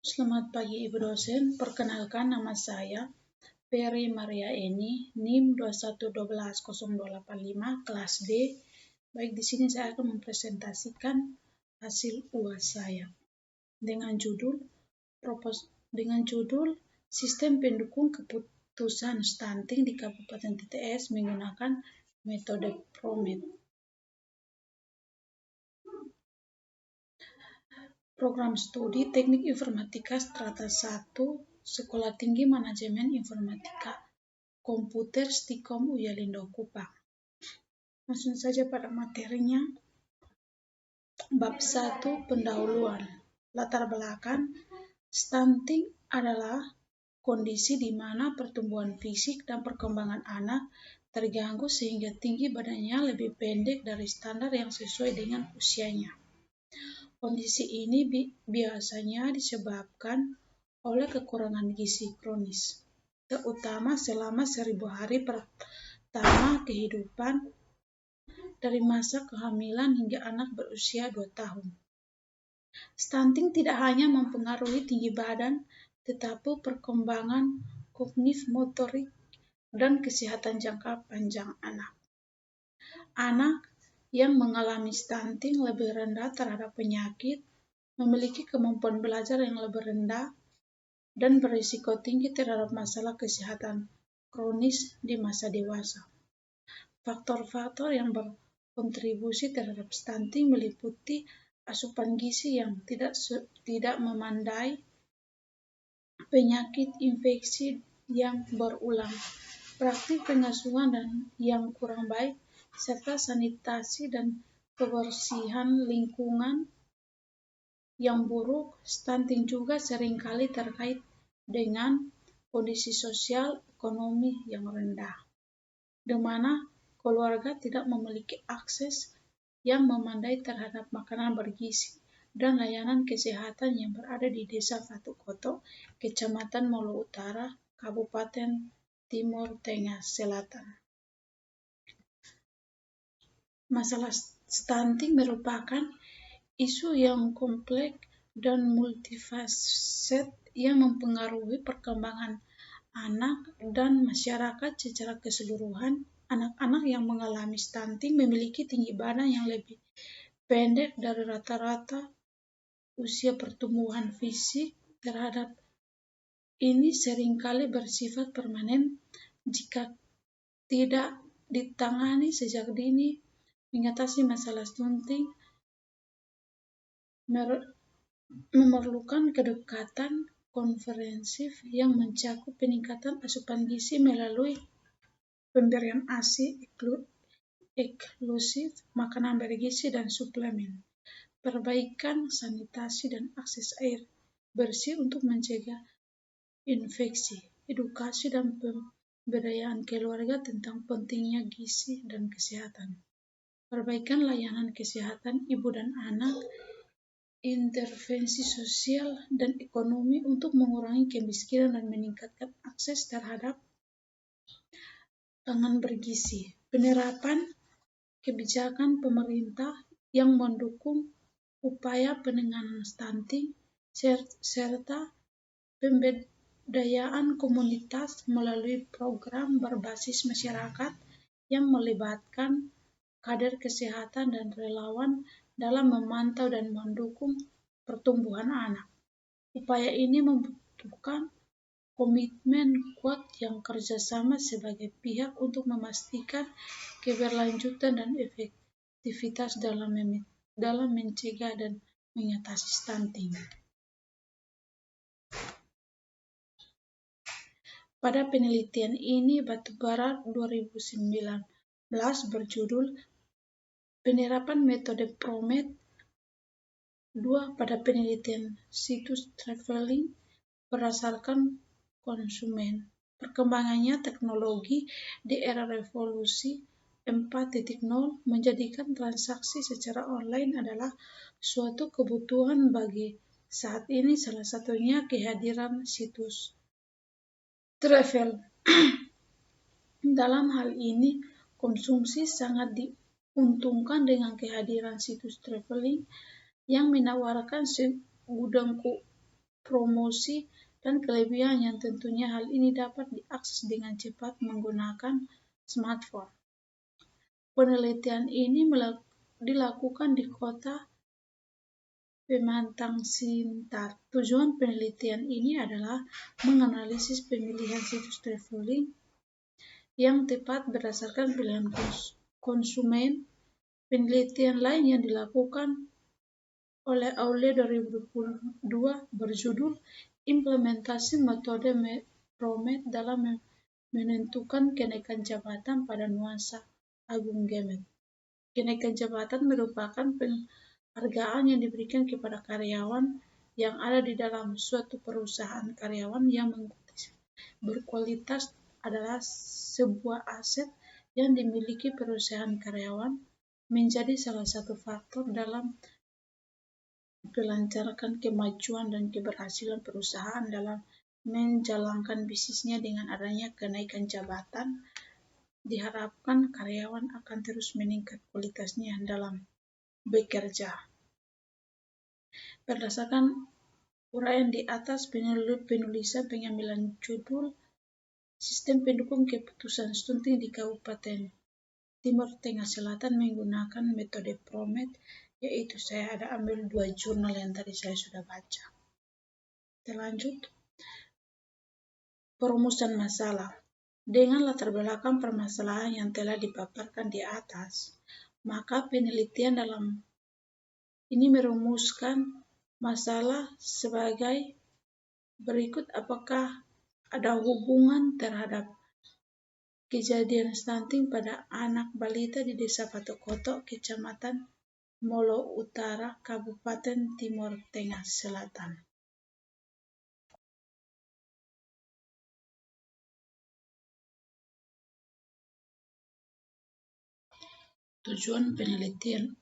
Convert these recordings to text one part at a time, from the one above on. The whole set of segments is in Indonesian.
Selamat pagi Ibu dosen, perkenalkan nama saya Peri Maria Eni, NIM 2112085 kelas D. Baik, di sini saya akan mempresentasikan hasil UAS saya dengan judul Sistem Pendukung Keputusan Stunting di Kabupaten TTS menggunakan metode PROMET. Program Studi Teknik Informatika Strata 1 Sekolah Tinggi Manajemen Informatika Komputer Stikom Uyalindo Kupang. Langsung saja pada materinya. Bab 1 Pendahuluan. Latar belakang, stunting adalah kondisi di mana pertumbuhan fisik dan perkembangan anak terganggu sehingga tinggi badannya lebih pendek dari standar yang sesuai dengan usianya. Kondisi ini biasanya disebabkan oleh kekurangan gizi kronis, terutama selama 1000 hari pertama kehidupan dari masa kehamilan hingga anak berusia 2 tahun. Stunting tidak hanya mempengaruhi tinggi badan, tetapi perkembangan kognitif motorik dan kesehatan jangka panjang anak. Anak yang mengalami stunting lebih rendah terhadap penyakit, memiliki kemampuan belajar yang lebih rendah, dan berisiko tinggi terhadap masalah kesehatan kronis di masa dewasa. Faktor-faktor yang berkontribusi terhadap stunting meliputi asupan gizi yang tidak memadai, penyakit infeksi yang berulang, praktik pengasuhan yang kurang baik, serta sanitasi dan kebersihan lingkungan yang buruk. Stunting juga seringkali terkait dengan kondisi sosial ekonomi yang rendah, di mana keluarga tidak memiliki akses yang memadai terhadap makanan bergizi dan layanan kesehatan yang berada di Desa Fatukoto, Kecamatan Molo Utara, Kabupaten Timur Tengah Selatan. Masalah stunting merupakan isu yang kompleks dan multifaset yang mempengaruhi perkembangan anak dan masyarakat secara keseluruhan. Anak-anak yang mengalami stunting memiliki tinggi badan yang lebih pendek dari rata-rata usia pertumbuhan fisik terhadap ini seringkali bersifat permanen jika tidak ditangani sejak dini. Mengatasi masalah stunting memerlukan kedekatan komprehensif yang mencakup peningkatan asupan gizi melalui pemberian ASI eksklusif, makanan bergizi dan suplemen, perbaikan sanitasi dan akses air bersih untuk mencegah infeksi, edukasi dan pemberdayaan keluarga tentang pentingnya gizi dan kesehatan, perbaikan layanan kesehatan ibu dan anak, intervensi sosial dan ekonomi untuk mengurangi kemiskinan dan meningkatkan akses terhadap pangan bergizi, penerapan kebijakan pemerintah yang mendukung upaya penanganan stunting, serta pemberdayaan komunitas melalui program berbasis masyarakat yang melibatkan kader kesehatan dan relawan dalam memantau dan mendukung pertumbuhan anak. Upaya ini membutuhkan komitmen kuat yang kerjasama sebagai pihak untuk memastikan keberlanjutan dan efektivitas dalam mencegah dan mengatasi stunting. Pada penelitian ini, Batubara 2019 berjudul Penerapan Metode PROMET 2 pada penelitian situs traveling berdasarkan konsumen. Perkembangannya teknologi di era revolusi 4.0 menjadikan transaksi secara online adalah suatu kebutuhan bagi saat ini, salah satunya kehadiran situs travel. Dalam hal ini, konsumsi sangat diuntungkan dengan kehadiran situs traveling yang menawarkan segudang promosi, dan kelebihan yang tentunya hal ini dapat diakses dengan cepat menggunakan smartphone. Penelitian ini dilakukan di kota Pemantang Siantar. Tujuan penelitian ini adalah menganalisis pemilihan situs traveling yang tepat berdasarkan pilihan konsumen. Penelitian lain yang dilakukan oleh Aule 2022 berjudul Implementasi Metode PROMET dalam menentukan kenaikan jabatan pada Nusa Agung Gemet. Kenaikan jabatan merupakan penghargaan yang diberikan kepada karyawan yang ada di dalam suatu perusahaan. Karyawan yang berkualitas adalah sebuah aset yang dimiliki perusahaan. Karyawan menjadi salah satu faktor dalam melancarkan kemajuan dan keberhasilan perusahaan dalam menjalankan bisnisnya. Dengan adanya kenaikan jabatan, diharapkan karyawan akan terus meningkat kualitasnya dalam bekerja. Berdasarkan uraian di atas, penulisan pengambilan judul Sistem Pendukung Keputusan Stunting di Kabupaten Timur Tengah Selatan menggunakan metode PROMET, yaitu saya ada ambil 2 jurnal yang tadi saya sudah baca. Kita lanjut. Perumusan masalah. Dengan latar belakang permasalahan yang telah dipaparkan di atas, maka penelitian dalam ini merumuskan masalah sebagai berikut. Apakah ada hubungan terhadap kejadian stunting pada anak balita di Desa Patokoto, Kecamatan Molo Utara, Kabupaten Timur Tengah Selatan? Tujuan penelitian.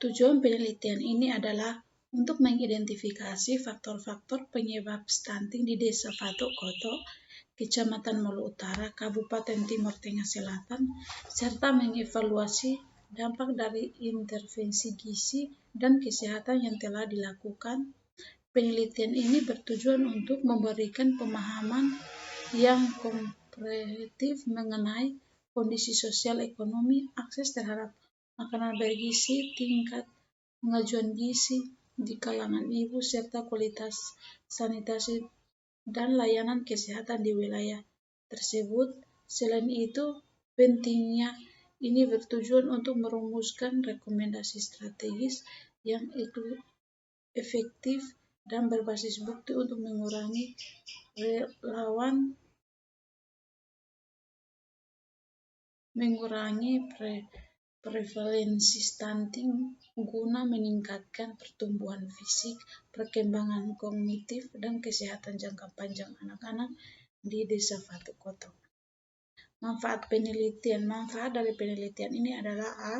Tujuan penelitian ini adalah untuk mengidentifikasi faktor-faktor penyebab stunting di Desa Patokoto, Kecamatan Molo Utara, Kabupaten Timur Tengah Selatan, serta mengevaluasi dampak dari intervensi gizi dan kesehatan yang telah dilakukan. Penelitian ini bertujuan untuk memberikan pemahaman yang komprehensif mengenai kondisi sosial ekonomi, akses terhadap makanan bergizi, tingkat pengajuan gizi di kalangan ibu, serta kualitas sanitasi dan layanan kesehatan di wilayah tersebut. Selain itu, pentingnya ini bertujuan untuk merumuskan rekomendasi strategis yang efektif dan berbasis bukti untuk mengurangi prevalensi stunting guna meningkatkan pertumbuhan fisik, perkembangan kognitif, dan kesehatan jangka panjang anak-anak di Desa Patokoto. Manfaat penelitian. Manfaat dari penelitian ini adalah A.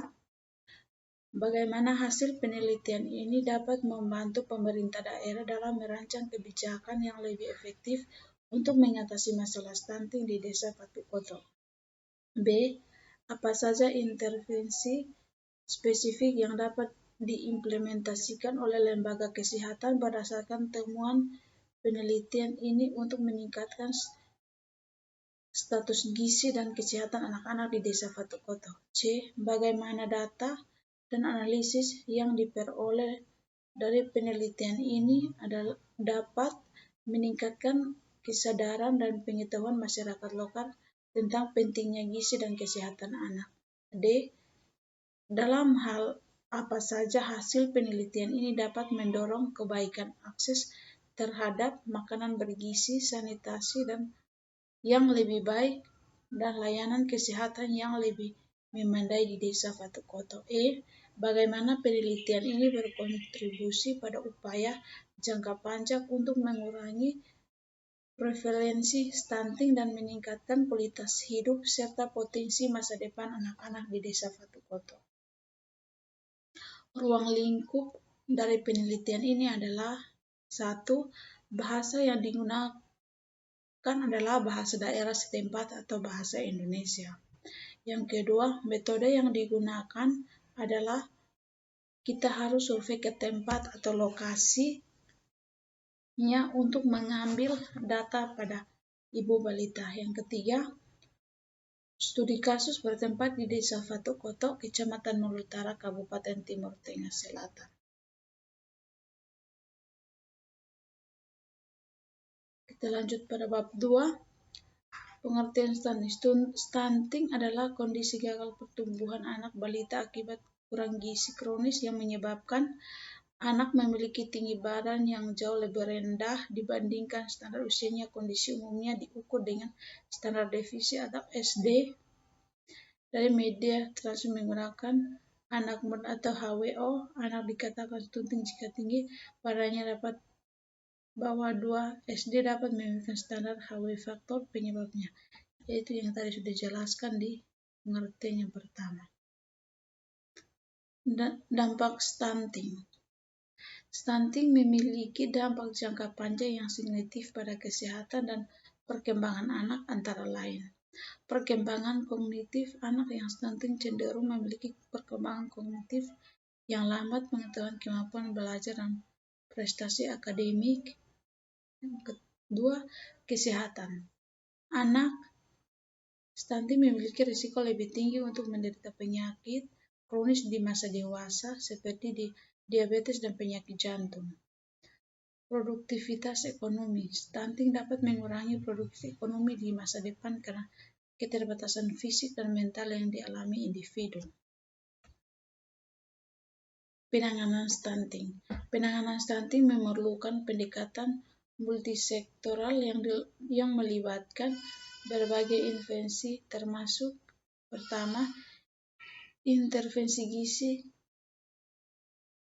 Bagaimana hasil penelitian ini dapat membantu pemerintah daerah dalam merancang kebijakan yang lebih efektif untuk mengatasi masalah stunting di Desa Patokoto. B. Apa saja intervensi spesifik yang dapat diimplementasikan oleh lembaga kesehatan berdasarkan temuan penelitian ini untuk meningkatkan status gizi dan kesehatan anak-anak di Desa Patokoto. C. Bagaimana data dan analisis yang diperoleh dari penelitian ini dapat meningkatkan kesadaran dan pengetahuan masyarakat lokal tentang pentingnya gizi dan kesehatan anak. D. Dalam hal apa saja hasil penelitian ini dapat mendorong kebaikan akses terhadap makanan bergizi, sanitasi dan yang lebih baik, dan layanan kesehatan yang lebih memadai di Desa Patokoto. E. Bagaimana penelitian ini berkontribusi pada upaya jangka panjang untuk mengurangi prevalensi stunting dan meningkatkan kualitas hidup serta potensi masa depan anak-anak di Desa Patokoto. Ruang lingkup dari penelitian ini adalah 1. Bahasa yang digunakan adalah bahasa daerah setempat atau bahasa Indonesia. Yang kedua, metode yang digunakan adalah kita harus survei ke tempat atau lokasi untuk mengambil data pada ibu balita. Yang ketiga, studi kasus bertempat di Desa Fatukoto, Kecamatan Mulutara, Kabupaten Timur Tengah Selatan. Kita lanjut pada bab 2. Pengertian stunting. Stunting adalah kondisi gagal pertumbuhan anak balita akibat kurang gizi kronis yang menyebabkan anak memiliki tinggi badan yang jauh lebih rendah dibandingkan standar usianya. Kondisi umumnya diukur dengan standar deviasi atau SD dari media transmisi menggunakan anak muda atau HWO. Anak dikatakan stunting jika tinggi badannya dapat bawah 2 SD dapat memiliki standar HW. Faktor penyebabnya yaitu yang tadi sudah jelaskan di pengertian yang pertama. Dampak stunting. Stunting memiliki dampak jangka panjang yang signifikan pada kesehatan dan perkembangan anak, antara lain. Perkembangan kognitif. Anak yang stunting cenderung memiliki perkembangan kognitif yang lambat, pengetahuan, kemampuan belajar, dan prestasi akademik. Yang kedua, kesehatan. Anak stunting memiliki risiko lebih tinggi untuk menderita penyakit kronis di masa dewasa seperti diabetes dan penyakit jantung. Produktivitas ekonomi. Stunting dapat mengurangi produktivitas ekonomi di masa depan karena keterbatasan fisik dan mental yang dialami individu. Penanganan stunting. Penanganan stunting memerlukan pendekatan multisektoral yang melibatkan berbagai intervensi, termasuk pertama, intervensi gizi,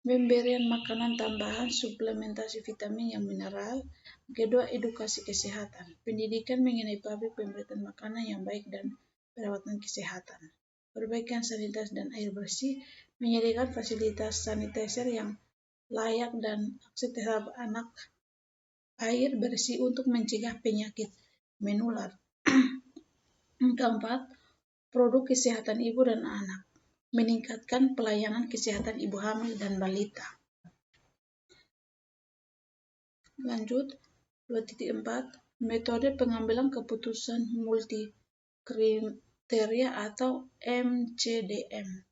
pemberian makanan tambahan, suplementasi vitamin yang mineral. Kedua, edukasi kesehatan, pendidikan mengenai pabrik pemberian makanan yang baik dan perawatan kesehatan. Perbaikan sanitasi dan air bersih, menyediakan fasilitas sanitizer yang layak dan akses terhadap anak air bersih untuk mencegah penyakit menular. Keempat, produk kesehatan ibu dan anak, meningkatkan pelayanan kesehatan ibu hamil dan balita. Lanjut, 2.4, metode pengambilan keputusan multikriteria atau MCDM.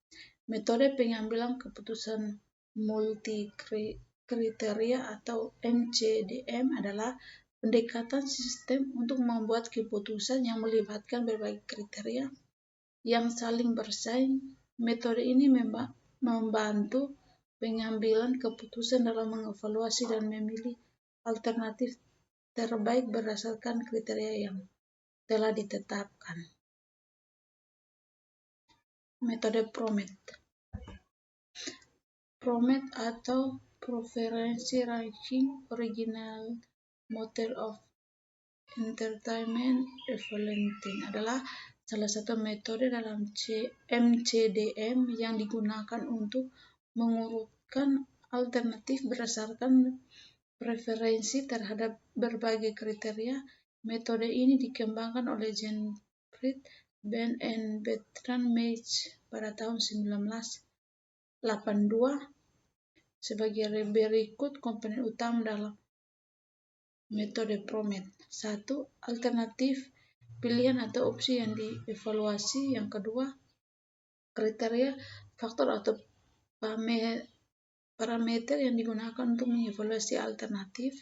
Metode pengambilan keputusan multikriteria atau MCDM adalah pendekatan sistem untuk membuat keputusan yang melibatkan berbagai kriteria yang saling bersaing. Metode ini membantu pengambilan keputusan dalam mengevaluasi dan memilih alternatif terbaik berdasarkan kriteria yang telah ditetapkan. Metode PROMET. PROMET atau Preference Ranking Original Method of Entertainment Evaluating adalah salah satu metode dalam MCDM yang digunakan untuk mengurutkan alternatif berdasarkan preferensi terhadap berbagai kriteria. Metode ini dikembangkan oleh Jean Piaget, Ben and Bertrand Meij pada tahun 1982. Sebagai berikut komponen utama dalam metode PROMET. 1. Alternatif pilihan atau opsi yang dievaluasi. Yang kedua, kriteria, faktor atau parameter yang digunakan untuk mengevaluasi alternatif.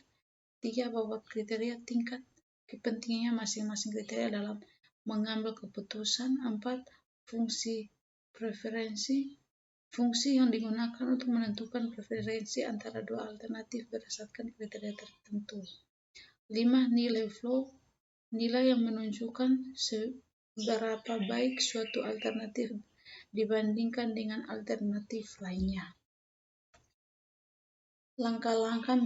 3. Bobot kriteria, tingkat kepentingannya masing-masing kriteria dalam mengambil keputusan. 4. Fungsi preferensi, fungsi yang digunakan untuk menentukan preferensi antara dua alternatif berdasarkan kriteria tertentu. 5. Nilai flow, nilai yang menunjukkan seberapa baik suatu alternatif dibandingkan dengan alternatif lainnya. Langkah-langkah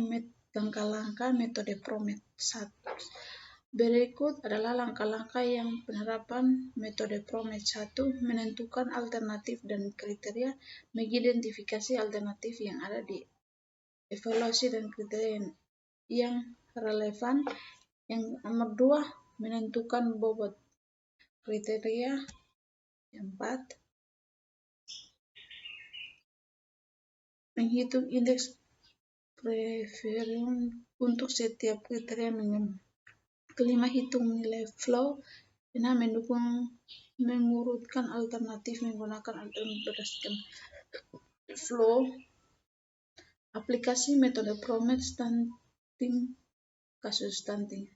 metode PROMET. 1. Berikut adalah langkah-langkah yang penerapan metode PROMET. 1. Menentukan alternatif dan kriteria, mengidentifikasi alternatif yang ada di evaluasi dan kriteria yang relevan. Yang nomor 2, menentukan bobot kriteria. Yang 4, menghitung indeks prevariant untuk setiap kriteria minimum. Kelima, hitung nilai flow. Nah, mendukung mengurutkan alternatif menggunakan algoritma berdasarkan flow. Aplikasi metode PROMET stunting kasus stunting.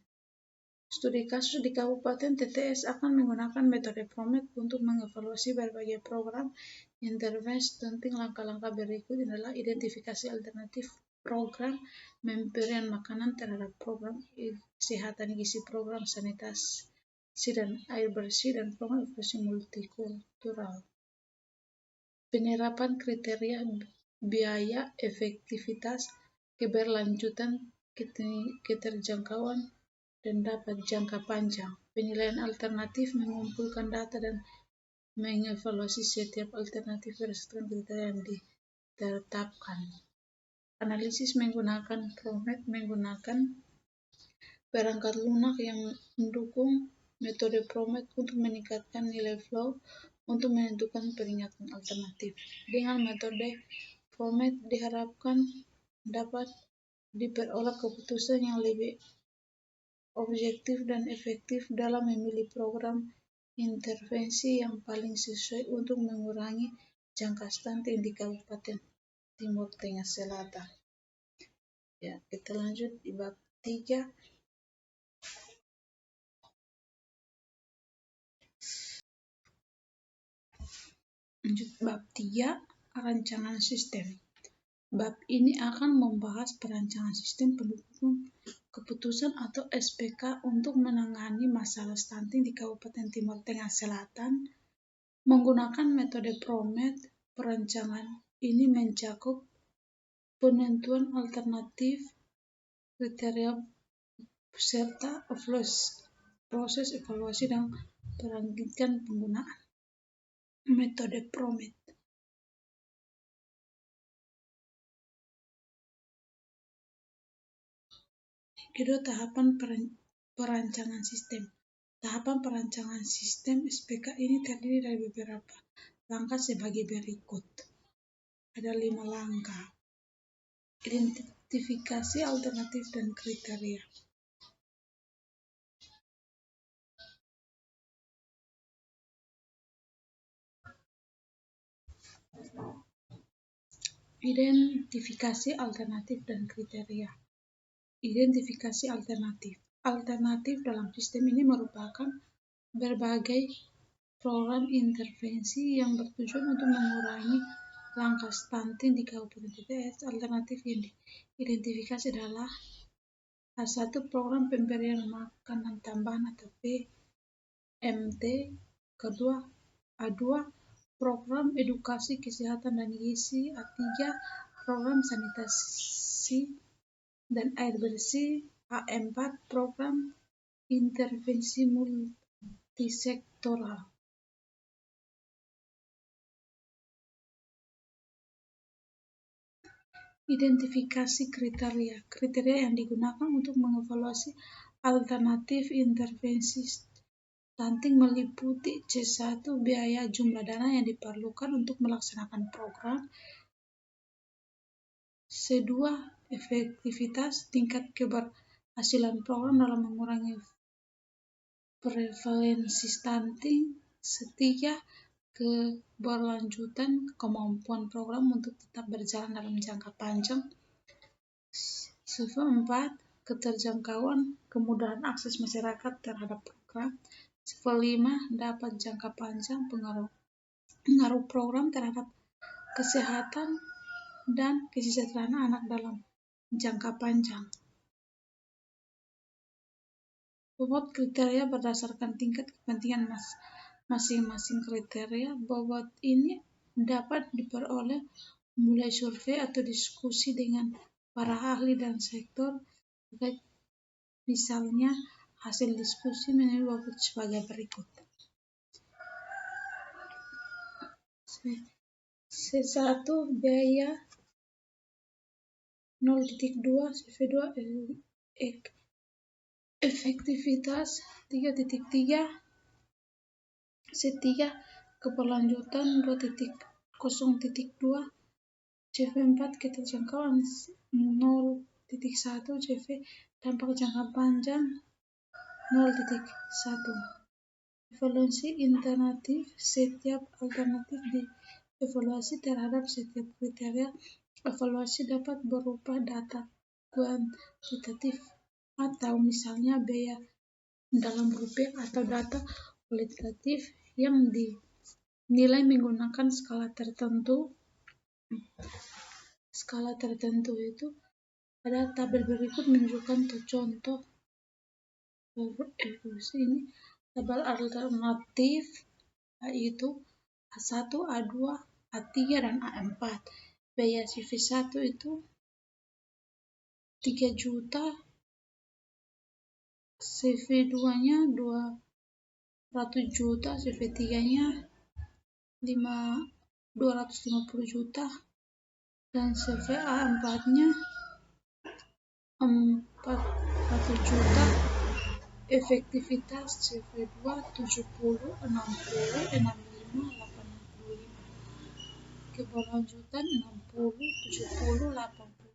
Studi kasus di Kabupaten TTS akan menggunakan metode PROMET untuk mengevaluasi berbagai program intervensi stunting. Langkah-langkah berikut adalah identifikasi alternatif program pemberian makanan terhadap program kesehatan gizi, program sanitasi dan air bersih, dan program inklusi multikultural. Penerapan kriteria biaya, efektivitas, keberlanjutan, keterjangkauan, dan dapat jangka panjang. Penilaian alternatif mengumpulkan data dan mengevaluasi setiap alternatif berdasarkan kriteria yang ditetapkan. Analisis menggunakan PROMET menggunakan perangkat lunak yang mendukung metode PROMET untuk meningkatkan nilai flow untuk menentukan peringatan alternatif. Dengan metode PROMET diharapkan dapat diperoleh keputusan yang lebih objektif dan efektif dalam memilih program intervensi yang paling sesuai untuk mengurangi jangka stunting di Kabupaten Timur Tengah Selatan. Ya, kita lanjut di bab 3. Lanjut bab 3, rancangan sistem. Bab ini akan membahas perancangan sistem pendukung keputusan atau SPK untuk menangani masalah stunting di Kabupaten Timur Tengah Selatan. Menggunakan metode PROMET, perancangan ini mencakup penentuan alternatif, kriteria, serta proses evaluasi dan pelantikan penggunaan metode PROMET. Kedua, tahapan perancangan sistem. Tahapan perancangan sistem SPK ini terdiri dari beberapa langkah sebagai berikut. Ada 5 langkah. Identifikasi alternatif dan kriteria. Identifikasi alternatif dan kriteria. Identifikasi alternatif. Alternatif dalam sistem ini merupakan berbagai program intervensi yang bertujuan untuk mengurangi langkah stunting di Kabupaten TTS. Alternatif yang diidentifikasi adalah A1, program pemberian makanan tambahan atau PMT. Kedua, A2, program edukasi kesehatan dan gizi. A3, program sanitasi dan air bersih. A4, program intervensi multisektoral. Identifikasi kriteria. Kriteria yang digunakan untuk mengevaluasi alternatif intervensi stunting meliputi C1, biaya jumlah dana yang diperlukan untuk melaksanakan program. C2, efektivitas, tingkat keberhasilan program dalam mengurangi prevalensi stunting. C3, keberlanjutan, kemampuan program untuk tetap berjalan dalam jangka panjang. C4, keterjangkauan, kemudahan akses masyarakat terhadap program. C5, dapat jangka panjang, pengaruh program terhadap kesehatan dan kesejahteraan anak dalam jangka panjang. Bobot kriteria berdasarkan tingkat kepentingan masing-masing kriteria. Bobot ini dapat diperoleh mulai survei atau diskusi dengan para ahli dan sektor. Misalnya, hasil diskusi menjadi bobot sebagai berikut. C1, biaya 0.2, CV2, efektivitas 3.3, C3, keberlanjutan 2.0.2, CV4, keterjangkauan 0.1, CV dampak jangka panjang 0.1. Evaluasi alternatif. Setiap alternatif dievaluasi terhadap setiap kriteria. Evaluasi dapat berupa data kuantitatif atau misalnya biaya dalam rupiah atau data kualitatif yang dinilai menggunakan skala tertentu. Skala tertentu itu pada tabel berikut menunjukkan contoh evaluasi ini. Tabel alternatif yaitu A1, A2, A3, dan A4. Biaya CV1 itu 3 juta, CV2-nya 200 juta, CV3-nya 250 juta, dan CV A4-nya 400 juta. Efektivitas CV2 70, 60, 65, 85. Keberlanjutan 60, 70, 80,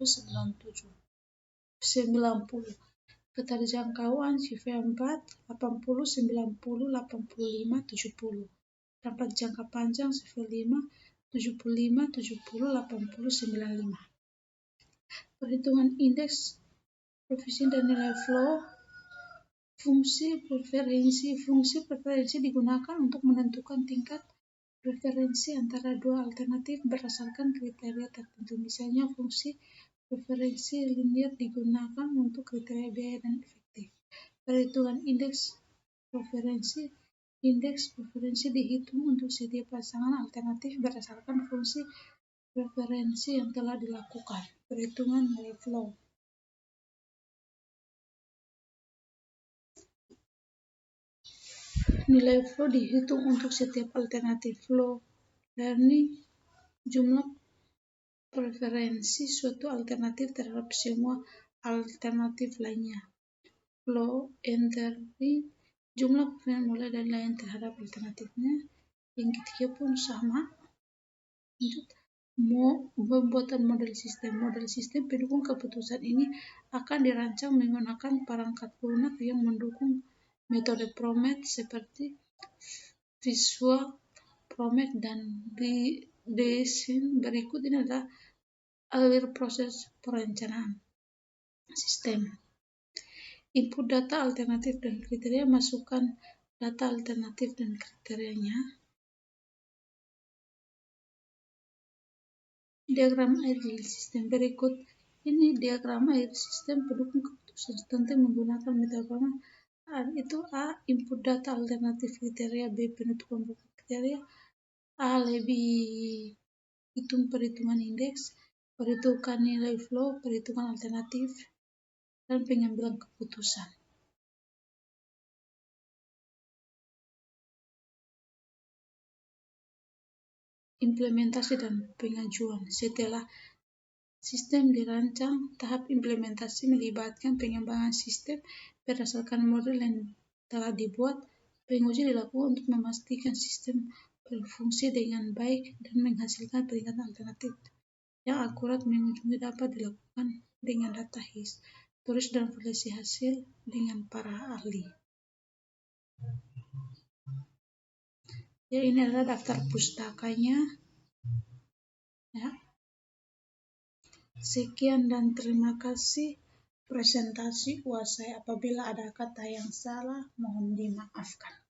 90. Keterjangkauan CV4 80, 90, 85, 70. Dampak jangka panjang CV5 75, 70, 80, 95. Perhitungan indeks koefisien dan nilai flow. Fungsi preferensi digunakan untuk menentukan tingkat preferensi antara dua alternatif berdasarkan kriteria tertentu. Misalnya, fungsi preferensi linier digunakan untuk kriteria biaya dan efektif. Perhitungan indeks preferensi. Indeks preferensi dihitung untuk setiap pasangan alternatif berdasarkan fungsi preferensi yang telah dilakukan. Perhitungan nilai flow. Nilai flow dihitung untuk setiap alternatif. Flow learning jumlah preferensi suatu alternatif terhadap semua alternatif lainnya. Flow entry jumlah preferensi mulai dari lain terhadap alternatifnya. Yang ketiga pun sama. Pembuatan model sistem. Model sistem pendukung keputusan ini akan dirancang menggunakan perangkat lunak yang mendukung metode PROMET seperti Visual PROMET dan desain. Berikut ini adalah alur proses perencanaan sistem. Input data alternatif dan kriteria. Masukkan data alternatif dan kriterianya. Diagram air sistem. Berikut ini diagram air sistem pendukung keputusan tentu menggunakan metode PROMET. Itu A. Input data alternatif kriteria. B. Penentuan kriteria. A. Lebih hitung perhitungan indeks, perhitungan nilai flow, perhitungan alternatif, dan pengambilan keputusan. Implementasi dan pengajuan. Setelah sistem dirancang, tahap implementasi melibatkan pengembangan sistem berdasarkan model yang telah dibuat. Penguji dilakukan untuk memastikan sistem berfungsi dengan baik dan menghasilkan peringatan alternatif yang akurat. Menguji dapat dilakukan dengan data historis dan validasi hasil dengan para ahli. Ya, ini adalah daftar pustakanya. Ya. Sekian dan terima kasih presentasi UAS saya. Apabila ada kata yang salah, mohon dimaafkan.